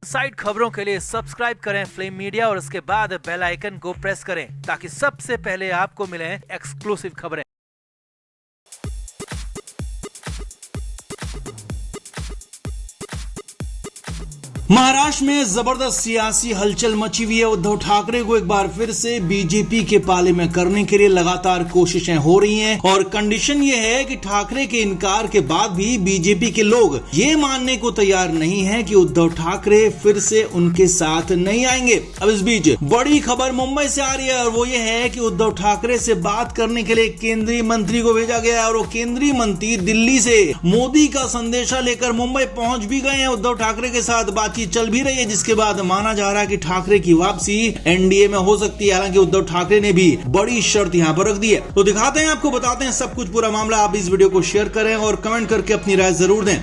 Side खबरों के लिए सब्सक्राइब करें फ्लेम मीडिया और उसके बाद बेल आइकन को प्रेस करें ताकि सबसे पहले आपको मिले एक्सक्लूसिव खबरें। महाराष्ट्र में जबरदस्त सियासी हलचल मची हुई है। उद्धव ठाकरे को एक बार फिर से बीजेपी के पाले में करने के लिए लगातार कोशिशें हो रही हैं और कंडीशन ये है कि ठाकरे के इनकार के बाद भी बीजेपी के लोग ये मानने को तैयार नहीं हैं कि उद्धव ठाकरे फिर से उनके साथ नहीं आएंगे। अब इस बीच बड़ी खबर मुंबई से आ रही है और वो ये है कि उद्धव ठाकरे से बात करने के लिए केंद्रीय मंत्री को भेजा गया है और वो केंद्रीय मंत्री दिल्ली से मोदी का संदेशा लेकर मुंबई पहुंच भी गए हैं। उद्धव ठाकरे के साथ बातचीत चल भी रही है, जिसके बाद माना जा रहा है कि ठाकरे की वापसी एनडीए में हो सकती है। हालांकि उद्धव ठाकरे ने भी बड़ी शर्त यहां पर रख दी है। तो दिखाते हैं, आपको बताते हैं सब कुछ पूरा मामला। आप इस वीडियो को शेयर करें और कमेंट करके अपनी राय जरूर दें।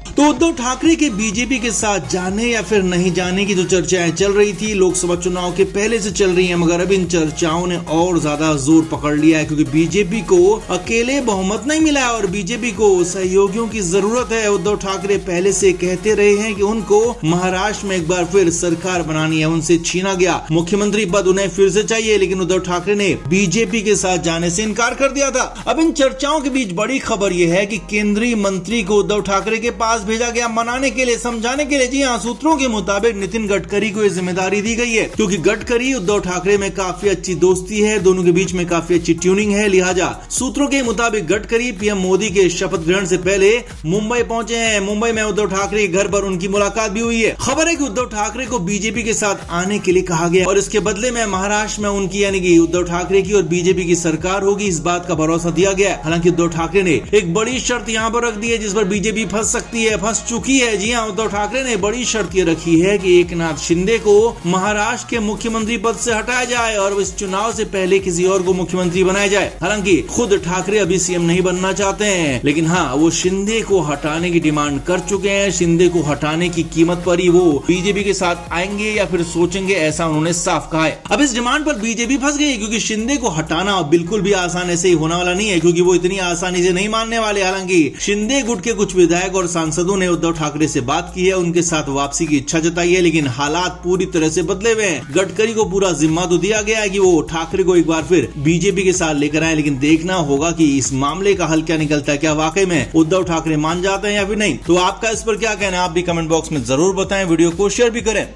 तो उद्धव ठाकरे के बीजेपी के साथ जाने या फिर नहीं जाने की जो चर्चाएं चल रही थी लोकसभा चुनाव के पहले से चल रही हैं, मगर अब इन चर्चाओं ने और ज्यादा जोर पकड़ लिया है क्योंकि बीजेपी को अकेले बहुमत नहीं मिला है और बीजेपी को सहयोगियों की जरूरत है। उद्धव ठाकरे पहले से कहते रहे हैं कि उनको महाराष्ट्र में एक बार फिर सरकार बनानी है, उनसे छीना गया मुख्यमंत्री पद उन्हें फिर से चाहिए, लेकिन उद्धव ठाकरे ने बीजेपी के साथ जाने से इनकार कर दिया था। अब इन चर्चाओं के बीच बड़ी खबर यह है कि केंद्रीय मंत्री को उद्धव ठाकरे के पास भेजा गया मनाने के लिए, समझाने के लिए। जी हां, सूत्रों के मुताबिक नितिन गडकरी को यह जिम्मेदारी दी गई है क्योंकि गडकरी उद्धव ठाकरे में काफी अच्छी दोस्ती है, दोनों के बीच में काफी अच्छी ट्यूनिंग है। लिहाजा सूत्रों के मुताबिक गडकरी पीएम मोदी के शपथ ग्रहण से पहले मुंबई पहुंचे हैं। मुंबई में उद्धव ठाकरे के घर पर उनकी मुलाकात भी हुई है। खबर है कि उद्धव ठाकरे को बीजेपी के साथ आने के लिए कहा गया और इसके बदले में महाराष्ट्र में उनकी यानी कि उद्धव ठाकरे की और बीजेपी की सरकार होगी, इस बात का भरोसा दिया गया। हालांकि उद्धव ठाकरे ने एक बड़ी शर्त यहां पर रख दी है जिस पर बीजेपी फंस सकती है, फंस चुकी है। जी हां, उद्धव ठाकरे ने बड़ी शर्त ये रखी है कि एकनाथ शिंदे को महाराष्ट्र के मुख्यमंत्री पद से हटाया जाए और इस चुनाव से पहले किसी और को मुख्यमंत्री बनाया जाए। हालांकि खुद ठाकरे अभी सीएम नहीं बनना चाहते हैं, लेकिन हाँ, वो शिंदे को हटाने की डिमांड कर चुके हैं। शिंदे को हटाने की कीमत पर ही वो बीजेपी के साथ आएंगे या फिर सोचेंगे, ऐसा उन्होंने साफ कहा है। अब इस डिमांड पर बीजेपी फंस गई क्योंकि शिंदे को हटाना बिल्कुल भी आसान ऐसे ही होने वाला नहीं है क्योंकि वो इतनी आसानी से नहीं मानने वाले। हालांकि शिंदे गुट के कुछ विधायक और सांसदों ने उद्धव ठाकरे से बात की है, उनके साथ वापसी की इच्छा जताई है, लेकिन हालात पूरी तरह से बदले हुए हैं। गडकरी को पूरा जिम्मा तो दिया गया है कि वो ठाकरे को एक बार फिर बीजेपी के साथ लेकर आए, लेकिन देखना होगा कि इस मामले का हल क्या निकलता है। क्या वाकई में उद्धव ठाकरे मान जाते हैं या फिर नहीं? तो आपका इस पर क्या कहना है, आप भी कमेंट बॉक्स में जरूर बताएं, वीडियो को शेयर भी करें।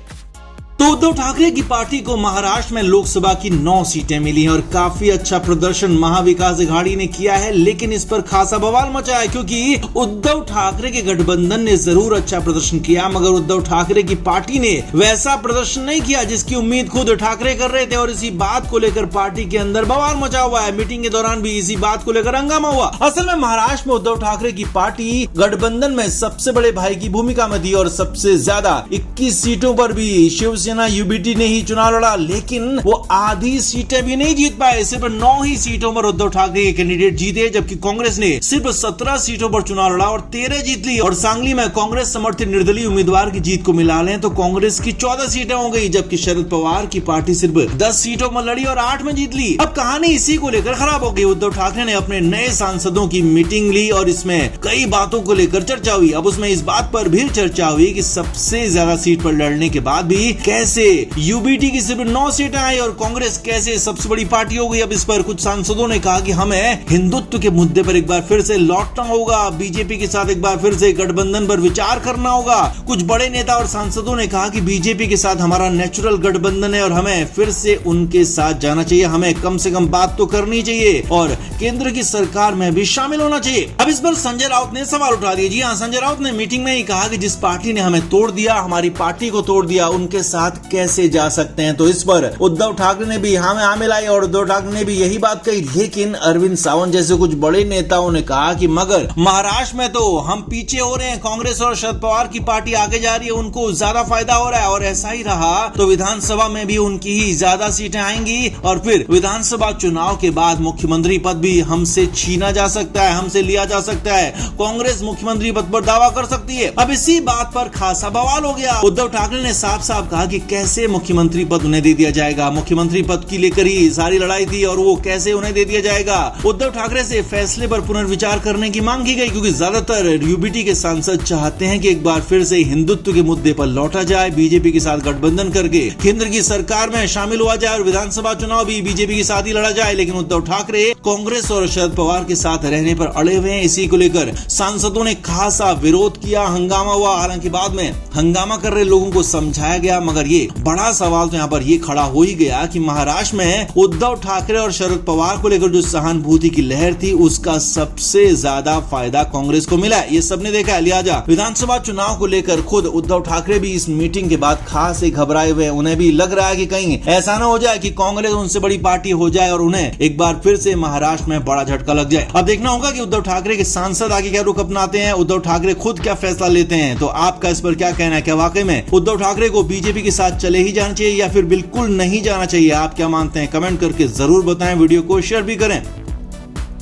तो उद्धव ठाकरे की पार्टी को महाराष्ट्र में लोकसभा की 9 सीटें मिली हैं और काफी अच्छा प्रदर्शन महाविकास अघाड़ी ने किया है, लेकिन इस पर खासा बवाल मचा है क्योंकि उद्धव ठाकरे के गठबंधन ने जरूर अच्छा प्रदर्शन किया, मगर उद्धव ठाकरे की पार्टी ने वैसा प्रदर्शन नहीं किया जिसकी उम्मीद खुद ठाकरे कर रहे थे और इसी बात को लेकर पार्टी के अंदर बवाल मचा हुआ है। मीटिंग के दौरान भी इसी बात को लेकर हंगामा हुआ। असल में महाराष्ट्र में उद्धव ठाकरे की पार्टी गठबंधन में सबसे बड़े भाई की भूमिका में थी और सबसे ज्यादा 21 सीटों पर भी शिवसेना यूबीटी ने ही चुनाव लड़ा, लेकिन वो आधी सीटें भी नहीं जीत पाए। सिर्फ 9 ही सीटों पर उद्धव ठाकरे के कैंडिडेट जीते, जबकि कांग्रेस ने सिर्फ 17 सीटों पर चुनाव लड़ा और 13 जीत ली। और सांगली में कांग्रेस समर्थित निर्दलीय उम्मीदवार की जीत को मिला लें तो कांग्रेस की 14 सीटें हो गई, जबकि शरद पवार की पार्टी सिर्फ 10 सीटों में लड़ी और 8 में जीत ली। अब कहानी इसी को लेकर खराब हो गई। उद्धव ठाकरे ने अपने नए सांसदों की मीटिंग ली और इसमें कई बातों को लेकर चर्चा हुई। अब उसमें इस बात पर भी चर्चा हुई कि सबसे ज्यादा सीट पर लड़ने के बाद भी कैसे यूबीटी की सिर्फ 9 सीटें आई और कांग्रेस कैसे सबसे बड़ी पार्टी हो गई। अब इस पर कुछ सांसदों ने कहा कि हमें हिंदुत्व के मुद्दे पर एक बार फिर से लौटना होगा, बीजेपी के साथ एक बार फिर से गठबंधन पर विचार करना होगा। कुछ बड़े नेता और सांसदों ने कहा कि बीजेपी के साथ हमारा नेचुरल गठबंधन है और हमें फिर से उनके साथ जाना चाहिए, हमें कम से कम बात तो करनी चाहिए और केंद्र की सरकार में भी शामिल होना चाहिए। अब इस पर संजय राउत ने सवाल उठा दिया। जी हाँ, संजय राउत ने मीटिंग में ही कहा कि जिस पार्टी ने हमें तोड़ दिया, हमारी पार्टी को तोड़ दिया, उनके साथ कैसे जा सकते हैं। तो इस पर उद्धव ठाकरे ने भी हाँ मिलाई और उद्धव ठाकरे ने भी यही बात कही, लेकिन अरविंद सावंत जैसे कुछ बड़े नेताओं ने कहा कि मगर महाराष्ट्र में तो हम पीछे हो रहे हैं, कांग्रेस और शरद पवार की पार्टी आगे जा रही है, उनको ज्यादा फायदा हो रहा है और ऐसा ही रहा तो विधानसभा में भी उनकी ही ज्यादा सीटें आएंगी और फिर विधानसभा चुनाव के बाद मुख्यमंत्री पद भी हमसे छीना जा सकता है, हमसे लिया जा सकता है, कांग्रेस मुख्यमंत्री पद पर दावा कर सकती है। अब इसी बात पर खासा बवाल हो गया। उद्धव ठाकरे ने साफ साफ कहा कि कि कैसे मुख्यमंत्री पद उन्हें दे दिया जाएगा। मुख्यमंत्री पद की लेकर ही सारी लड़ाई थी और वो कैसे उन्हें दे दिया जाएगा। उद्धव ठाकरे से फैसले पर पुनर्विचार करने की मांग की गई, क्योंकि ज्यादातर यूबीटी के सांसद चाहते हैं कि एक बार फिर से हिंदुत्व के मुद्दे पर लौटा जाए, बीजेपी के साथ गठबंधन करके केंद्र की सरकार में शामिल हुआ जाए और विधानसभा चुनाव भी बीजेपी के साथ ही लड़ा जाए। लेकिन उद्धव ठाकरे कांग्रेस और शरद पवार के साथ रहने पर अड़े हुए हैं। इसी को लेकर सांसदों ने खासा विरोध किया, हंगामा हुआ। हालांकि बाद में हंगामा कर रहे लोगों को समझाया गया, मगर ये बड़ा सवाल तो यहाँ पर ये खड़ा हो ही गया कि महाराष्ट्र में उद्धव ठाकरे और शरद पवार को लेकर जो सहानुभूति की लहर थी, उसका सबसे ज्यादा फायदा कांग्रेस को मिला। ये सबने देखा है। लिहाजा विधानसभा चुनाव को लेकर खुद उद्धव ठाकरे भी इस मीटिंग के बाद खास घबराए हुए हैं। उन्हें भी लग रहा है कि कहीं ऐसा ना हो जाए कि कांग्रेस उनसे बड़ी पार्टी हो जाए और उन्हें एक बार फिर से महाराष्ट्र में बड़ा झटका लग जाए। अब देखना होगा कि उद्धव ठाकरे के सांसद आगे क्या रुख अपनाते हैं, उद्धव ठाकरे खुद क्या फैसला लेते हैं। तो आपका इस पर क्या कहना है? क्या वाकई में उद्धव ठाकरे को बीजेपी के साथ चले ही जाना चाहिए या फिर बिल्कुल नहीं जाना चाहिए? आप क्या मानते हैं? कमेंट करके जरूर बताएं, वीडियो को शेयर भी करें।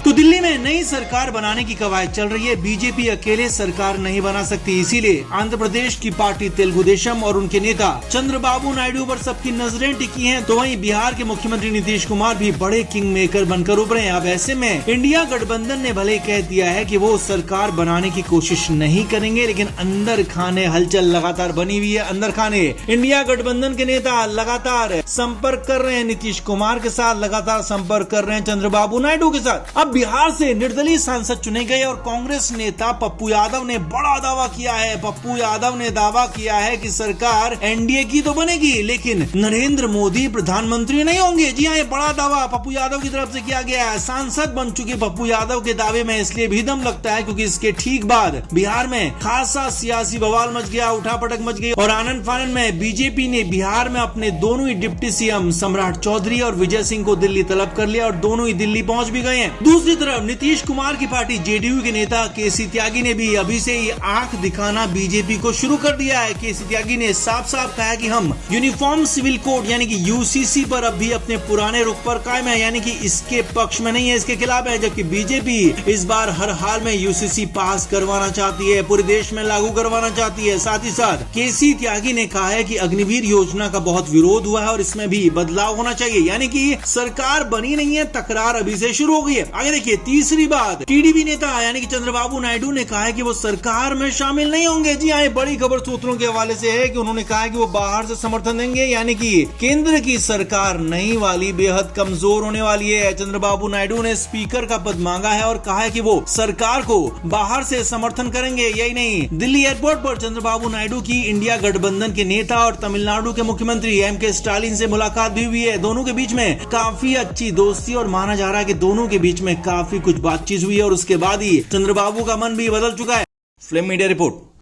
तो दिल्ली में नई सरकार बनाने की कवायद चल रही है। बीजेपी अकेले सरकार नहीं बना सकती, इसीलिए आंध्र प्रदेश की पार्टी तेलुगु देशम और उनके नेता चंद्रबाबू नायडू पर सबकी नजरें टिकी हैं। तो वहीं बिहार के मुख्यमंत्री नीतीश कुमार भी बड़े किंग मेकर बनकर उभरे हैं। अब ऐसे में इंडिया गठबंधन ने भले कह दिया है कि वो सरकार बनाने की कोशिश नहीं करेंगे, लेकिन अंदर खाने हलचल लगातार बनी हुई है। अंदर खाने इंडिया गठबंधन के नेता लगातार संपर्क कर रहे हैं नीतीश कुमार के साथ, लगातार संपर्क कर रहे हैं चंद्रबाबू नायडू के साथ। अब बिहार से निर्दलीय सांसद चुने गए और कांग्रेस नेता पप्पू यादव ने बड़ा दावा किया है। पप्पू यादव ने दावा किया है कि सरकार एनडीए की तो बनेगी, लेकिन नरेंद्र मोदी प्रधानमंत्री नहीं होंगे। जी हाँ, ये बड़ा दावा पप्पू यादव की तरफ से किया गया है। सांसद बन चुके पप्पू यादव के दावे में इसलिए भी दम लगता है क्योंकि इसके ठीक बाद बिहार में खासा सियासी बवाल मच गया, उठापटक मच गई और आनंद फानन में बीजेपी ने बिहार में अपने दोनों ही डिप्टी सीएम सम्राट चौधरी और विजय सिंह को दिल्ली तलब कर लिया और दोनों ही दिल्ली पहुंच भी गए हैं। दूसरी तरफ नीतीश कुमार की पार्टी जेडीयू के नेता केसी त्यागी ने भी अभी से ही आंख दिखाना बीजेपी को शुरू कर दिया है। केसी त्यागी ने साफ साफ कहा कि हम यूनिफॉर्म सिविल कोड यानी कि यूसीसी पर अब भी अपने पुराने रुख पर कायम है, यानी कि इसके पक्ष में नहीं है, इसके खिलाफ है। जबकि बीजेपी इस बार हर हाल में यूसीसी पास करवाना चाहती है, पूरे देश में लागू करवाना चाहती है। साथ ही साथ केसी त्यागी ने कहा है कि अग्निवीर योजना का बहुत विरोध हुआ है और इसमें भी बदलाव होना चाहिए, यानी कि सरकार बनी नहीं है, तकरार अभी से शुरू हो गई है। आगे देखिए, तीसरी बात, टीडीपी नेता यानी कि चंद्रबाबू नायडू ने कहा है कि वो सरकार में शामिल नहीं होंगे। जी हाँ, बड़ी खबर सूत्रों के हवाले से है कि उन्होंने कहा है कि वो बाहर से समर्थन देंगे, यानी कि केंद्र की सरकार नई वाली बेहद कमजोर होने वाली है। चंद्रबाबू नायडू ने स्पीकर का पद मांगा है और कहा है कि वो सरकार को बाहर से समर्थन करेंगे। यही नहीं, दिल्ली एयरपोर्ट पर चंद्रबाबू नायडू की इंडिया गठबंधन के नेता और तमिलनाडु के मुख्यमंत्री एमके स्टालिन से मुलाकात भी हुई है। दोनों के बीच में काफी अच्छी दोस्ती और माना जा रहा है कि दोनों के बीच में काफी कुछ बातचीत हुई है और उसके बाद ही चंद्रबाबू का मन भी बदल चुका है। Flame media report.